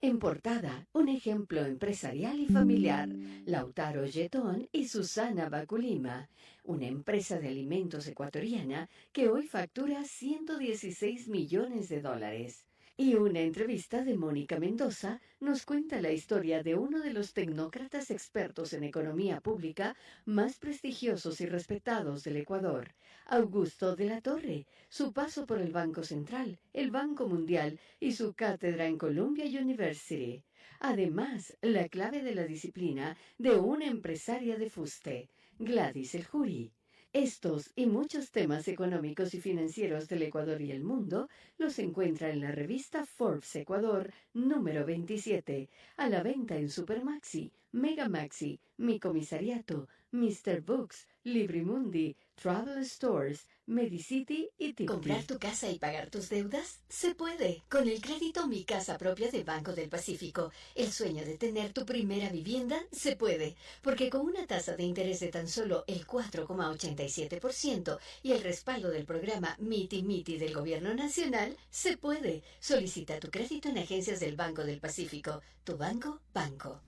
En portada, un ejemplo empresarial y familiar, Lautaro Yetón y Susana Baculima, una empresa de alimentos ecuatoriana que hoy factura 116 millones de dólares. Y una entrevista de Mónica Mendoza nos cuenta la historia de uno de los tecnócratas expertos en economía pública más prestigiosos y respetados del Ecuador, Augusto de la Torre, su paso por el Banco Central, el Banco Mundial y su cátedra en Columbia University. Además, la clave de la disciplina de una empresaria de fuste, Gladys El Juri. Estos y muchos temas económicos y financieros del Ecuador y el mundo los encuentra en la revista Forbes Ecuador número 27, a la venta en Supermaxi, Megamaxi, Mi Comisariato, Mr. Books, Librimundi, Travel Stores, Medicity y Tipti. ¿Comprar tu casa y pagar tus deudas? Se puede. Con el crédito Mi Casa Propia de Banco del Pacífico. El sueño de tener tu primera vivienda se puede. Porque con una tasa de interés de tan solo el 4,87% y el respaldo del programa Miti Miti del Gobierno Nacional, se puede. Solicita tu crédito en agencias del Banco del Pacífico. Tu banco, banco.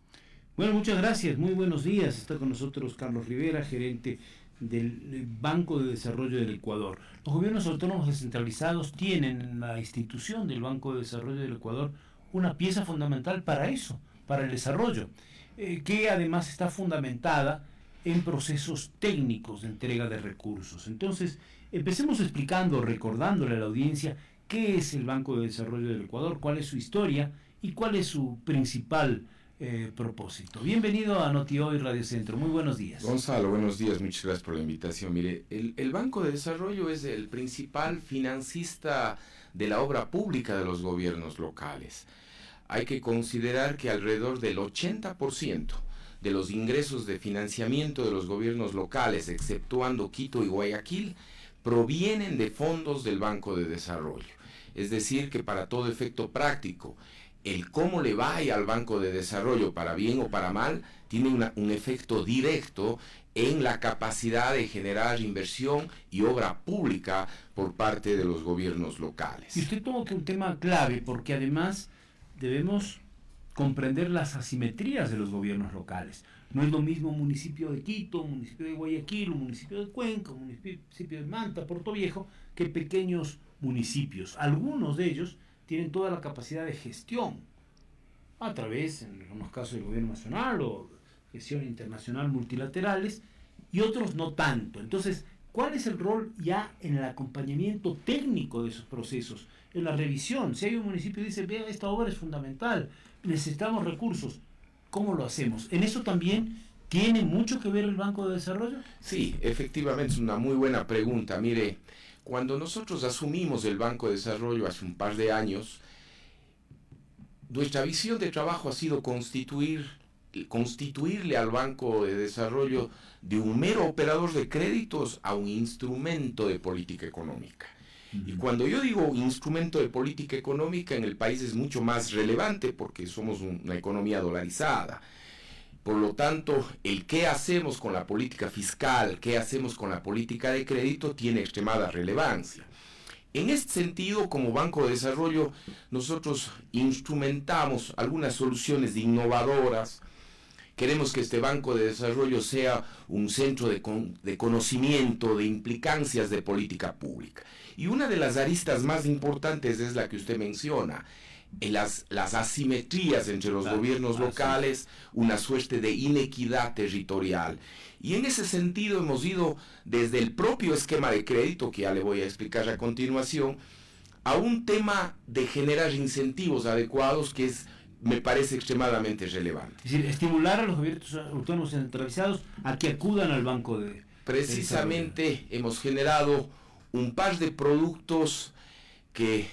Bueno, muchas gracias. Muy buenos días. Está con nosotros Carlos Rivera, gerente del Banco de Desarrollo del Ecuador. Los gobiernos autónomos descentralizados tienen en la institución del Banco de Desarrollo del Ecuador una pieza fundamental para eso, para el desarrollo, que además está fundamentada en procesos técnicos de entrega de recursos. Entonces, empecemos explicando, recordándole a la audiencia qué es el Banco de Desarrollo del Ecuador, cuál es su historia y cuál es su principal propósito. Bienvenido a Noti Hoy Radio Centro. Muy buenos días. Gonzalo, buenos días. Muchas gracias por la invitación. Mire, el Banco de Desarrollo es el principal financista de la obra pública de los gobiernos locales. Hay que considerar que alrededor del 80% de los ingresos de financiamiento de los gobiernos locales, exceptuando Quito y Guayaquil, provienen de fondos del Banco de Desarrollo. Es decir, que para todo efecto práctico, el cómo le vaya al Banco de Desarrollo, para bien o para mal, tiene un efecto directo en la capacidad de generar inversión y obra pública por parte de los gobiernos locales. Y usted toca un tema clave, porque además debemos comprender las asimetrías de los gobiernos locales. No es lo mismo un municipio de Quito, un municipio de Guayaquil, un municipio de Cuenca, un municipio de Manta, Portoviejo, que pequeños municipios. Algunos de ellos tienen toda la capacidad de gestión a través, en algunos casos, del gobierno nacional o gestión internacional multilaterales, y otros no tanto. Entonces, ¿cuál es el rol ya en el acompañamiento técnico de esos procesos? En la revisión, si hay un municipio que dice, vea, esta obra es fundamental, necesitamos recursos, ¿cómo lo hacemos? ¿En eso también tiene mucho que ver el Banco de Desarrollo? Sí, efectivamente es una muy buena pregunta. Mire, cuando nosotros asumimos el Banco de Desarrollo hace un par de años, nuestra visión de trabajo ha sido constituirle al Banco de Desarrollo de un mero operador de créditos a un instrumento de política económica. Y cuando yo digo instrumento de política económica, en el país es mucho más relevante porque somos una economía dolarizada. Por lo tanto, el qué hacemos con la política fiscal, qué hacemos con la política de crédito tiene extremada relevancia. En este sentido, como Banco de Desarrollo, nosotros instrumentamos algunas soluciones innovadoras. Queremos que este Banco de Desarrollo sea un centro de conocimiento, de implicancias de política pública. Y una de las aristas más importantes es la que usted menciona, las asimetrías entre los gobiernos locales, una suerte de inequidad territorial. Y en ese sentido hemos ido desde el propio esquema de crédito, que ya le voy a explicar a continuación, a un tema de generar incentivos adecuados que me parece extremadamente relevante. Es decir, estimular a los gobiernos autónomos centralizados a que acudan al Banco de Precisamente hemos generado un par de productos que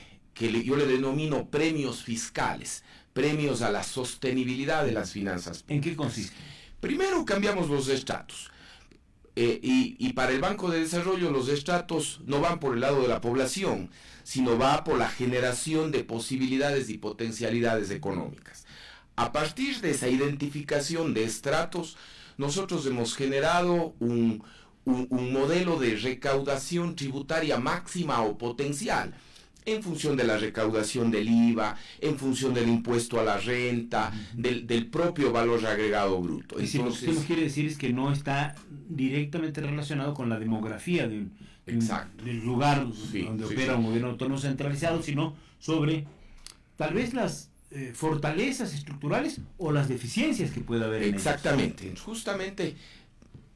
yo le denomino premios fiscales, premios a la sostenibilidad de las finanzas públicas. ¿En qué consiste? Primero cambiamos los estratos. Y para el Banco de Desarrollo los estratos no van por el lado de la población, sino va por la generación de posibilidades y potencialidades económicas. A partir de esa identificación de estratos, nosotros hemos generado un modelo de recaudación tributaria máxima o potencial, en función de la recaudación del IVA, en función del impuesto a la renta, del propio valor agregado bruto. Es decir, lo que usted nos quiere decir es que no está directamente relacionado con la demografía del lugar donde opera un gobierno autónomo centralizado, sino sobre tal vez las fortalezas estructurales o las deficiencias que pueda haber en ellos. Exactamente, justamente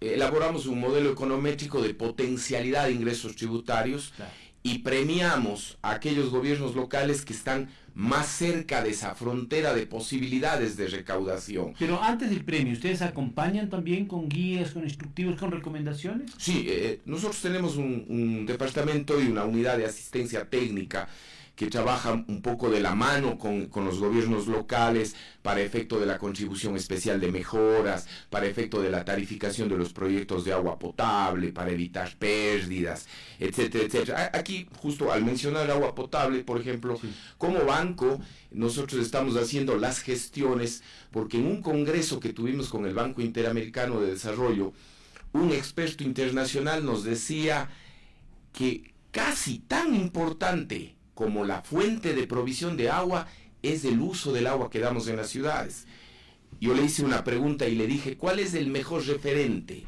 elaboramos un modelo econométrico de potencialidad de ingresos tributarios, claro, y premiamos a aquellos gobiernos locales que están más cerca de esa frontera de posibilidades de recaudación. Pero antes del premio, ¿ustedes acompañan también con guías, con instructivos, con recomendaciones? Sí, nosotros tenemos un departamento y una unidad de asistencia técnica que trabaja un poco de la mano con los gobiernos locales para efecto de la contribución especial de mejoras, para efecto de la tarificación de los proyectos de agua potable, para evitar pérdidas, etcétera, etcétera. Aquí, justo al mencionar agua potable, por ejemplo, sí, como banco, nosotros estamos haciendo las gestiones, porque en un congreso que tuvimos con el Banco Interamericano de Desarrollo, un experto internacional nos decía que casi tan importante como la fuente de provisión de agua es el uso del agua que damos en las ciudades. Yo le hice una pregunta y le dije, ¿cuál es el mejor referente?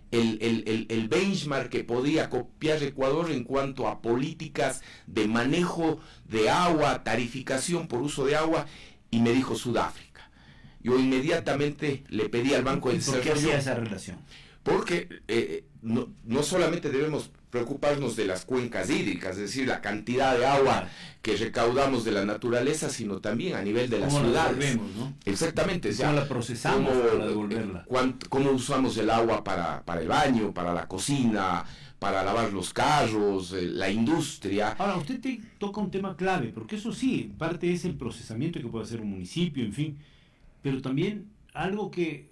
El benchmark que podía copiar Ecuador en cuanto a políticas de manejo de agua, tarificación por uso de agua, y me dijo Sudáfrica. Yo inmediatamente le pedí al Banco de Desarrollo... ¿Por qué hacía esa relación? Porque no solamente debemos preocuparnos de las cuencas hídricas, es decir, la cantidad de agua que recaudamos de la naturaleza, sino también a nivel de las ciudades. ¿No? Exactamente. ¿Cómo la procesamos para devolverla? ¿Cómo usamos el agua para el baño, para la cocina, para lavar los carros, la industria? Ahora, usted toca un tema clave, porque eso sí, parte es el procesamiento que puede hacer un municipio, en fin, pero también algo que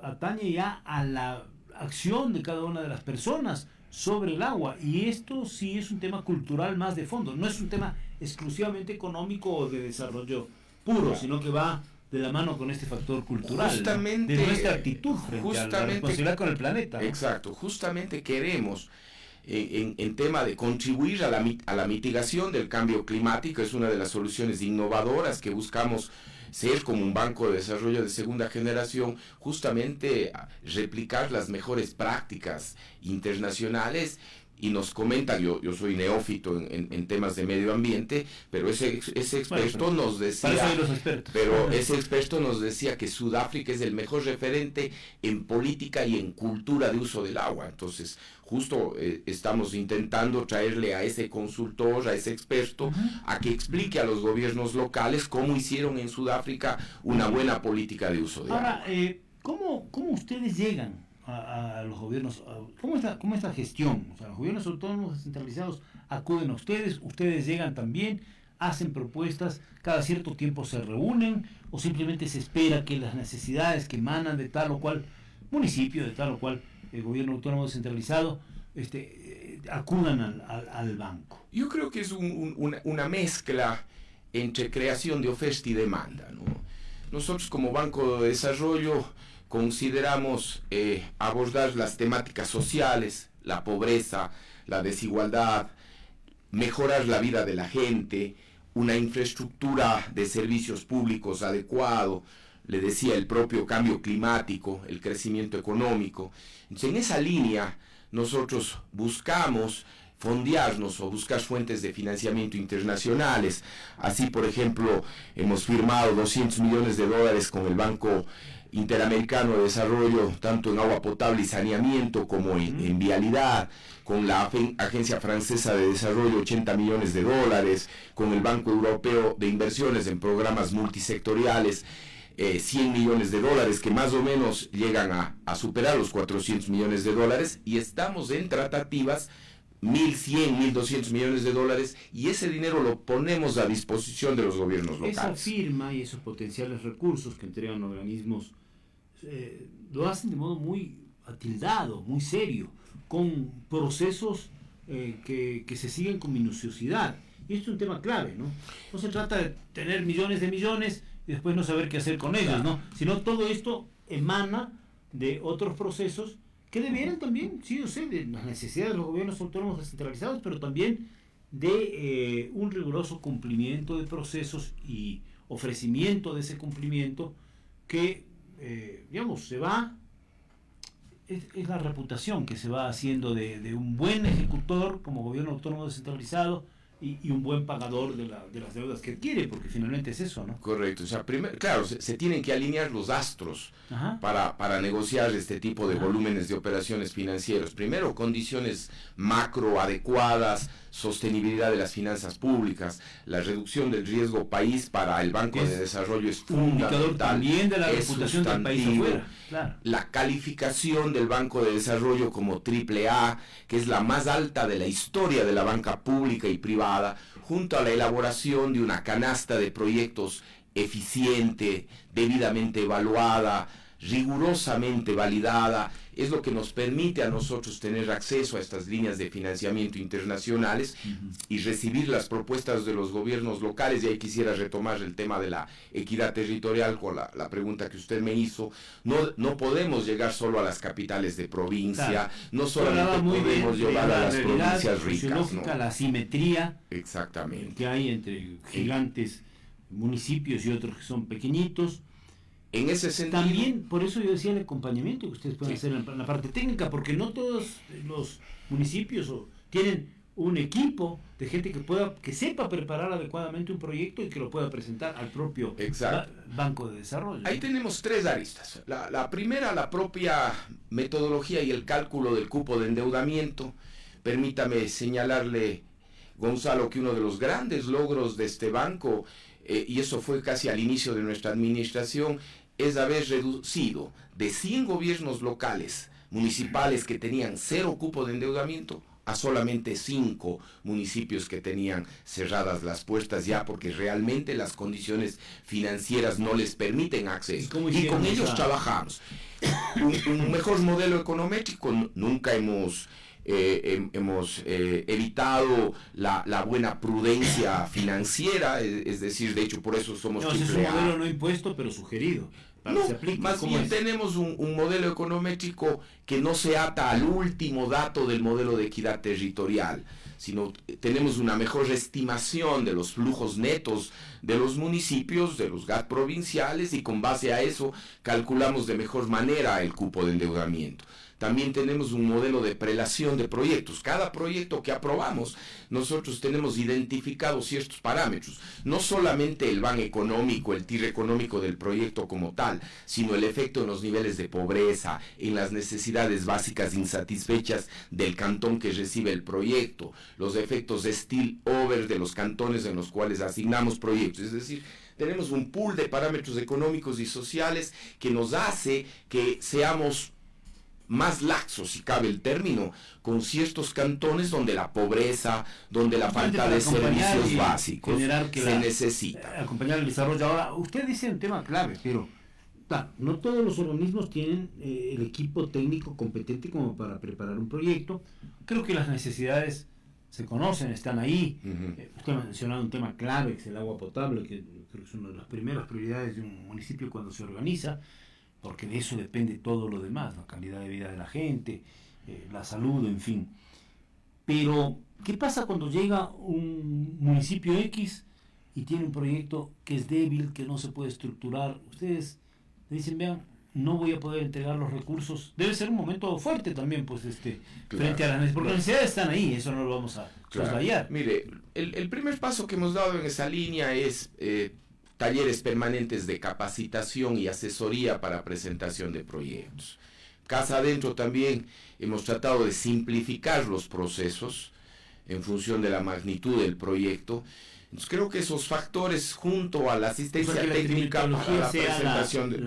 atañe ya a la acción de cada una de las personas sobre el agua, y esto sí es un tema cultural más de fondo, no es un tema exclusivamente económico o de desarrollo puro, sino que va de la mano con este factor cultural, justamente, ¿no? De nuestra actitud frente a la responsabilidad con el planeta, ¿no? Exacto, justamente queremos en tema de contribuir a la mitigación del cambio climático. Es una de las soluciones innovadoras que buscamos ser como un banco de desarrollo de segunda generación, justamente replicar las mejores prácticas internacionales. Y nos comentan, yo soy neófito en temas de medio ambiente, pero ese experto nos decía, ese experto nos decía que Sudáfrica es el mejor referente en política y en cultura de uso del agua. Entonces, justo estamos intentando traerle a ese consultor, a ese experto, a que explique a los gobiernos locales cómo hicieron en Sudáfrica una buena política de uso de agua. Ahora, ¿cómo ustedes llegan a los gobiernos? ¿Cómo es la gestión? O sea, los gobiernos autónomos descentralizados acuden a ustedes llegan también, hacen propuestas, cada cierto tiempo se reúnen, o simplemente se espera que las necesidades que emanan de tal o cual municipio, de tal o cual gobierno autónomo descentralizado, acudan al banco. Yo creo que es una mezcla entre creación de oferta y demanda, ¿no? Nosotros como Banco de Desarrollo consideramos abordar las temáticas sociales, la pobreza, la desigualdad, mejorar la vida de la gente, una infraestructura de servicios públicos adecuado, le decía, el propio cambio climático, el crecimiento económico. Entonces, en esa línea nosotros buscamos fondearnos o buscar fuentes de financiamiento internacionales. Así, por ejemplo, hemos firmado $200 millones con el Banco Interamericano de Desarrollo, tanto en agua potable y saneamiento como en vialidad, con la Agencia Francesa de Desarrollo $80 millones, con el Banco Europeo de Inversiones en programas multisectoriales, $100 millones, que más o menos llegan a superar los $400 millones, y estamos en tratativas 1.100, 1.200 millones de dólares, y ese dinero lo ponemos a disposición de los gobiernos locales. Esa firma y esos potenciales recursos que entregan organismos lo hacen de modo muy atildado, muy serio, con procesos que se siguen con minuciosidad. Y esto es un tema clave, ¿no? No se trata de tener millones de millones y después no saber qué hacer con ellos, ¿no? Sino todo esto emana de otros procesos que debieran también, sí, yo sé, de las necesidades de los gobiernos autónomos descentralizados, pero también de un riguroso cumplimiento de procesos y ofrecimiento de ese cumplimiento que, digamos, se va, es la reputación que se va haciendo de un buen ejecutor como gobierno autónomo descentralizado y un buen pagador de las deudas que adquiere, porque finalmente es eso, ¿no? Correcto. O sea, claro, se tienen que alinear los astros para negociar este tipo de volúmenes de operaciones financieras. Primero, condiciones macro adecuadas, sostenibilidad de las finanzas públicas, la reducción del riesgo país para el Banco de Desarrollo es fundamental. También de la reputación del país afuera. Claro. La calificación del Banco de Desarrollo como AAA, que es la más alta de la historia de la banca pública y privada, junto a la elaboración de una canasta de proyectos eficiente, debidamente evaluada, rigurosamente validada, es lo que nos permite a nosotros tener acceso a estas líneas de financiamiento internacionales y recibir las propuestas de los gobiernos locales. Y ahí quisiera retomar el tema de la equidad territorial con la pregunta que usted me hizo. No podemos llegar solo a las capitales de provincia, claro. No solamente podemos llevar a las provincias ricas, ¿no? La asimetría exactamente que hay entre gigantes municipios y otros que son pequeñitos. En ese sentido, también, por eso yo decía el acompañamiento que ustedes pueden hacer en la parte técnica, porque no todos los municipios tienen un equipo de gente que sepa preparar adecuadamente un proyecto y que lo pueda presentar al propio Banco de Desarrollo. Ahí tenemos tres aristas. La primera, la propia metodología y el cálculo del cupo de endeudamiento. Permítame señalarle, Gonzalo, que uno de los grandes logros de este banco, y eso fue casi al inicio de nuestra administración, es haber reducido de 100 gobiernos locales, municipales que tenían 0 cupo de endeudamiento, a solamente 5 municipios que tenían cerradas las puertas ya porque realmente las condiciones financieras no les permiten acceso. Y con ellos trabajamos. Un mejor modelo econométrico, nunca hemos evitado la buena prudencia financiera, es decir, de hecho por eso somos AAA. Es un modelo no impuesto pero sugerido. No, más bien tenemos un modelo econométrico que no se ata al último dato del modelo de equidad territorial, sino tenemos una mejor estimación de los flujos netos de los municipios, de los GAT provinciales, y con base a eso calculamos de mejor manera el cupo de endeudamiento. También tenemos un modelo de prelación de proyectos. Cada proyecto que aprobamos, nosotros tenemos identificados ciertos parámetros. No solamente el VAN económico, el TIR económico del proyecto como tal, sino el efecto en los niveles de pobreza, en las necesidades básicas insatisfechas del cantón que recibe el proyecto, los efectos de spillover de los cantones en los cuales asignamos proyectos. Es decir, tenemos un pool de parámetros económicos y sociales que nos hace que seamos más laxos, si cabe el término, con ciertos cantones donde la pobreza, donde la falta de servicios básicos se necesita. Acompañar el desarrollo. Ahora, usted dice un tema clave, pero no todos los organismos tienen el equipo técnico competente como para preparar un proyecto. Creo que las necesidades se conocen, están ahí. Usted ha mencionado un tema clave, que es el agua potable, que creo que es una de las primeras prioridades de un municipio cuando se organiza, porque de eso depende todo lo demás, la calidad de vida de la gente, la salud, en fin. Pero, ¿qué pasa cuando llega un municipio X y tiene un proyecto que es débil, que no se puede estructurar? Ustedes dicen, vean, no voy a poder entregar los recursos. Debe ser un momento fuerte también, pues, frente a las necesidades, porque las necesidades están ahí, eso no lo vamos a soslayar. Mire, el primer paso que hemos dado en esa línea es talleres permanentes de capacitación y asesoría para presentación de proyectos. Casa adentro también hemos tratado de simplificar los procesos en función de la magnitud del proyecto. Entonces creo que esos factores, junto a la asistencia técnica para la presentación,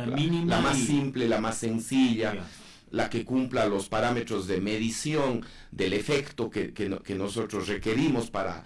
la más simple, la más sencilla, la que cumpla los parámetros de medición del efecto que nosotros requerimos para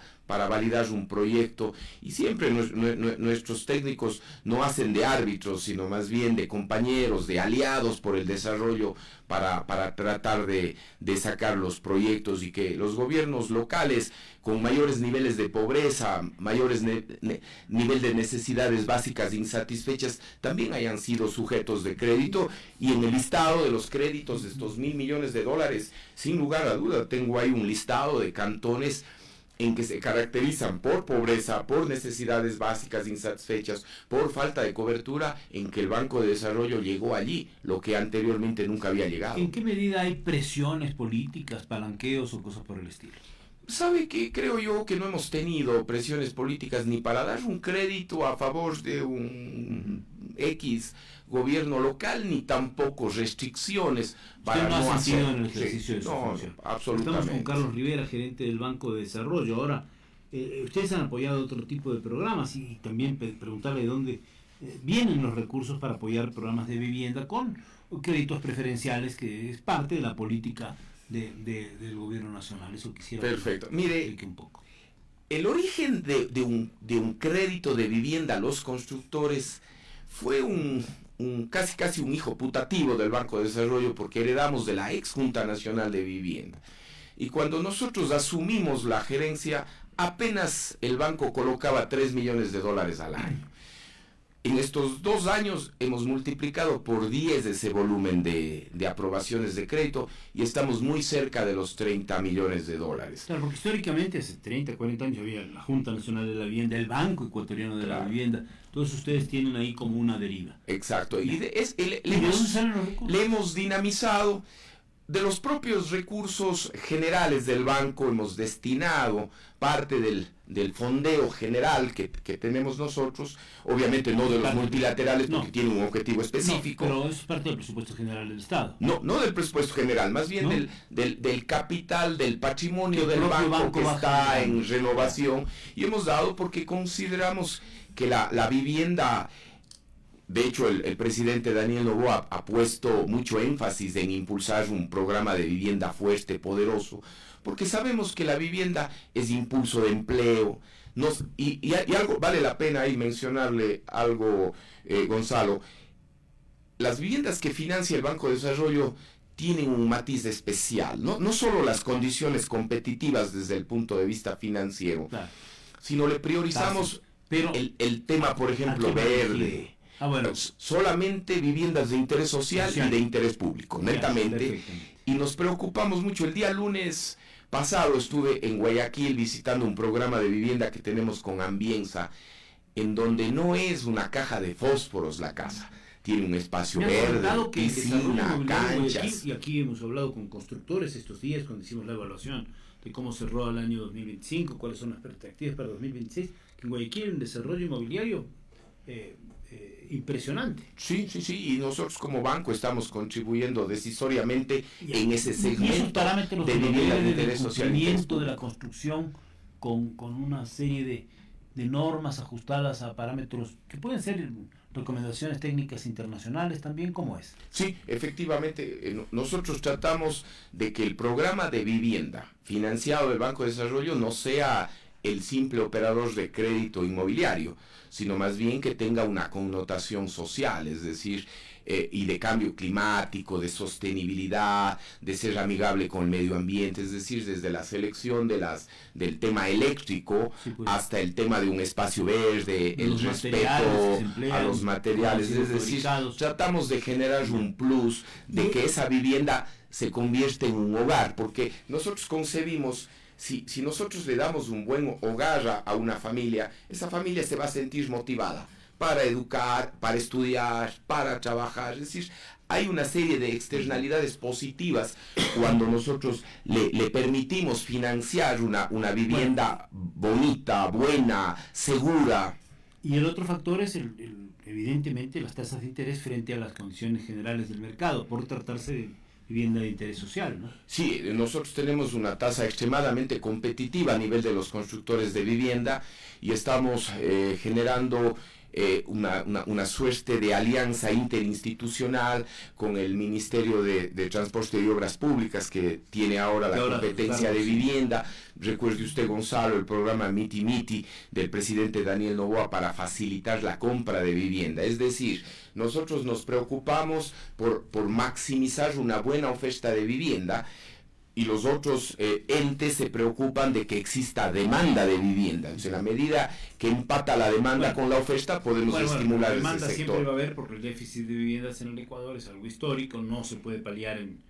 validar un proyecto, y siempre nuestros técnicos no hacen de árbitros, sino más bien de compañeros, de aliados por el desarrollo para tratar de sacar los proyectos, y que los gobiernos locales con mayores niveles de pobreza, mayores nivel de necesidades básicas insatisfechas, también hayan sido sujetos de crédito. Y en el listado de los créditos de estos $1.000 millones, sin lugar a duda, tengo ahí un listado de cantones en que se caracterizan por pobreza, por necesidades básicas insatisfechas, por falta de cobertura, en que el Banco de Desarrollo llegó allí, lo que anteriormente nunca había llegado. ¿En qué medida hay presiones políticas, palanqueos o cosas por el estilo? ¿Sabe qué? Creo yo que no hemos tenido presiones políticas ni para dar un crédito a favor de un X gobierno local, ni tampoco restricciones para no no ha hacer. en el ejercicio de su función. Absolutamente. Estamos con Carlos Rivera, gerente del Banco de Desarrollo. Ahora, ustedes han apoyado otro tipo de programas y también preguntarle de dónde vienen los recursos para apoyar programas de vivienda con créditos preferenciales, que es parte de la política del gobierno nacional. Eso quisiera Perfecto. que Mire, explique un poco. el origen de un crédito de vivienda a los constructores fue casi un hijo putativo del Banco de Desarrollo, porque heredamos de la ex Junta Nacional de Vivienda. Y cuando nosotros asumimos la gerencia, apenas el banco colocaba $3 millones al año. En estos 2 años hemos multiplicado por 10 ese volumen de aprobaciones de crédito y estamos muy cerca de los $30 millones. Claro, porque históricamente hace 30, 40 años había la Junta Nacional de la Vivienda, el Banco Ecuatoriano de la Vivienda. Todos ustedes tienen ahí como una deriva. Exacto. Y ¿De dónde salen los recursos? le hemos dinamizado. De los propios recursos generales del banco hemos destinado parte del fondeo general que tenemos nosotros, obviamente no de los multilaterales porque tienen un objetivo específico. No, pero eso es parte del presupuesto general del Estado. No del presupuesto general, más bien del capital, del patrimonio del banco que está en renovación, y hemos dado porque consideramos que la vivienda. De hecho, el presidente Daniel Noboa ha puesto mucho énfasis en impulsar un programa de vivienda fuerte, poderoso, porque sabemos que la vivienda es impulso de empleo. Y algo vale la pena ahí mencionarle algo, Gonzalo. Las viviendas que financia el Banco de Desarrollo tienen un matiz especial, no solo las condiciones competitivas desde el punto de vista financiero, claro, sino le priorizamos el tema, por ejemplo, verde. Bueno, solamente viviendas de interés social y de interés público, netamente. Y nos preocupamos mucho. El día lunes pasado estuve en Guayaquil visitando un programa de vivienda que tenemos con Ambienza, en donde no es una caja de fósforos la casa. Tiene un espacio verde, piscina, canchas. Y aquí hemos hablado con constructores estos días cuando hicimos la evaluación de cómo cerró el año 2025, cuáles son las perspectivas para 2026, que en Guayaquil hay un desarrollo inmobiliario impresionante. Sí, y nosotros como banco estamos contribuyendo decisoriamente en ese segmento de vivienda de interés social. De la construcción con una serie de normas ajustadas a parámetros que pueden ser recomendaciones técnicas internacionales también, ¿cómo es? Sí, efectivamente, nosotros tratamos de que el programa de vivienda financiado del Banco de Desarrollo no sea el simple operador de crédito inmobiliario, sino más bien que tenga una connotación social, es decir, y de cambio climático, de sostenibilidad, de ser amigable con el medio ambiente, es decir, desde la selección del tema eléctrico hasta el tema de un espacio verde, el respeto a los materiales, es decir, tratamos de generar un plus de que esa vivienda se convierta en un hogar, porque nosotros concebimos. Si nosotros le damos un buen hogar a una familia, esa familia se va a sentir motivada para educar, para estudiar, para trabajar. Es decir, hay una serie de externalidades positivas cuando nosotros le permitimos financiar una vivienda bonita, buena, segura. Y el otro factor es, evidentemente, las tasas de interés frente a las condiciones generales del mercado, por tratarse de vivienda de interés social, ¿no? Sí, nosotros tenemos una tasa extremadamente competitiva a nivel de los constructores de vivienda y estamos generando una suerte de alianza interinstitucional con el Ministerio de Transporte y Obras Públicas, que tiene ahora la competencia de vivienda. Recuerde usted, Gonzalo, el programa Miti Miti del presidente Daniel Noboa para facilitar la compra de vivienda. Es decir, nosotros nos preocupamos por maximizar una buena oferta de vivienda, y los otros entes se preocupan de que exista demanda de vivienda. Entonces, en la medida que empata la demanda con la oferta, podemos estimular ese sector. Demanda siempre va a haber, porque el déficit de viviendas en el Ecuador es algo histórico, no se puede paliar en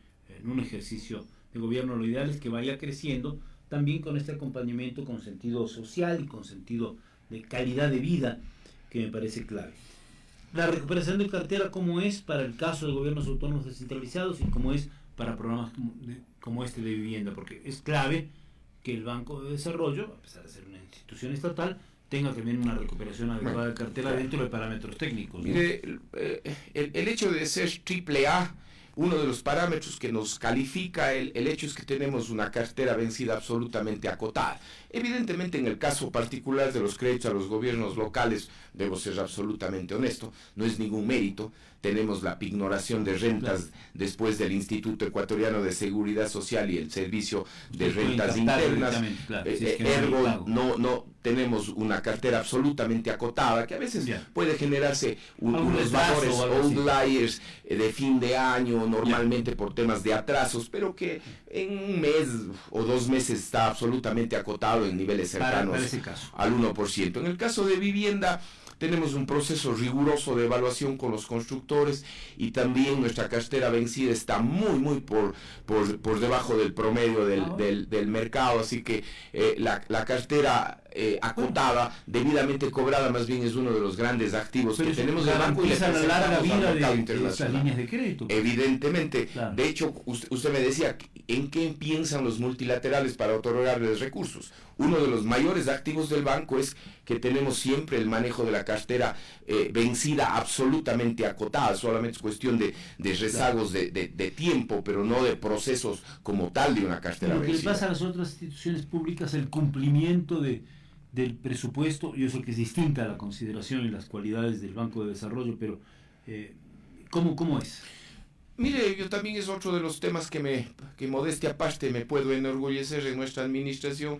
un ejercicio de gobierno. Lo ideal es que vaya creciendo, también con este acompañamiento con sentido social y con sentido de calidad de vida, que me parece clave. La recuperación de cartera, ¿cómo es para el caso de gobiernos autónomos descentralizados y cómo es para programas como este de vivienda? Porque es clave que el Banco de Desarrollo, a pesar de ser una institución estatal, tenga también una recuperación adecuada de cartera dentro de parámetros técnicos, ¿no? Mire, el hecho de ser AAA, uno de los parámetros que nos califica, el hecho es que tenemos una cartera vencida absolutamente acotada. Evidentemente, en el caso particular de los créditos a los gobiernos locales, debo ser absolutamente honesto, no es ningún mérito. Tenemos la pignoración de rentas después del Instituto Ecuatoriano de Seguridad Social y el Servicio de Rentas Internas. Ergo, no tenemos una cartera absolutamente acotada, que a veces puede generarse unos valores outliers de fin de año, normalmente por temas de atrasos, pero que en un mes o 2 meses está absolutamente acotado en niveles cercanos al 1%. En el caso de vivienda, tenemos un proceso riguroso de evaluación con los constructores y también nuestra cartera vencida está muy por debajo del promedio del mercado, así que la cartera acotada, debidamente cobrada, más bien es uno de los grandes activos que tenemos del banco y le la larga vida de esas líneas de crédito. Evidentemente, claro. De hecho, usted me decía, ¿en qué piensan los multilaterales para otorgarles recursos? Uno de los mayores activos del banco es que tenemos siempre el manejo de la cartera vencida absolutamente acotada, solamente es cuestión de rezagos de tiempo, pero no de procesos como tal de una cartera vencida. Lo que le pasa a las otras instituciones públicas, el cumplimiento del presupuesto, yo sé que es distinta a la consideración y las cualidades del Banco de Desarrollo, pero ¿cómo es? Mire, yo también es otro de los temas que modestia aparte me puedo enorgullecer en nuestra administración.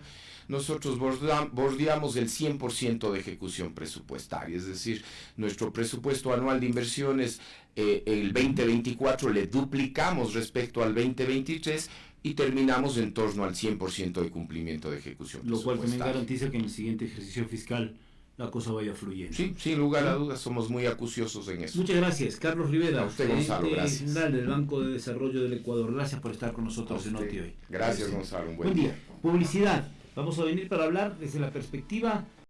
Nosotros bordeamos el 100% de ejecución presupuestaria, es decir, nuestro presupuesto anual de inversiones el 2024 le duplicamos respecto al 2023 y terminamos en torno al 100% de cumplimiento de ejecución presupuestaria. Lo cual también garantiza que en el siguiente ejercicio fiscal la cosa vaya fluyendo. Sí, sin lugar a dudas, somos muy acuciosos en eso. Muchas gracias, Carlos Rivera, a usted, Gonzalo, gracias. General del Banco de Desarrollo del Ecuador. Gracias por estar con nosotros en Noti Hoy. Gracias, Gonzalo. Un buen día. Publicidad. Vamos a venir para hablar desde la perspectiva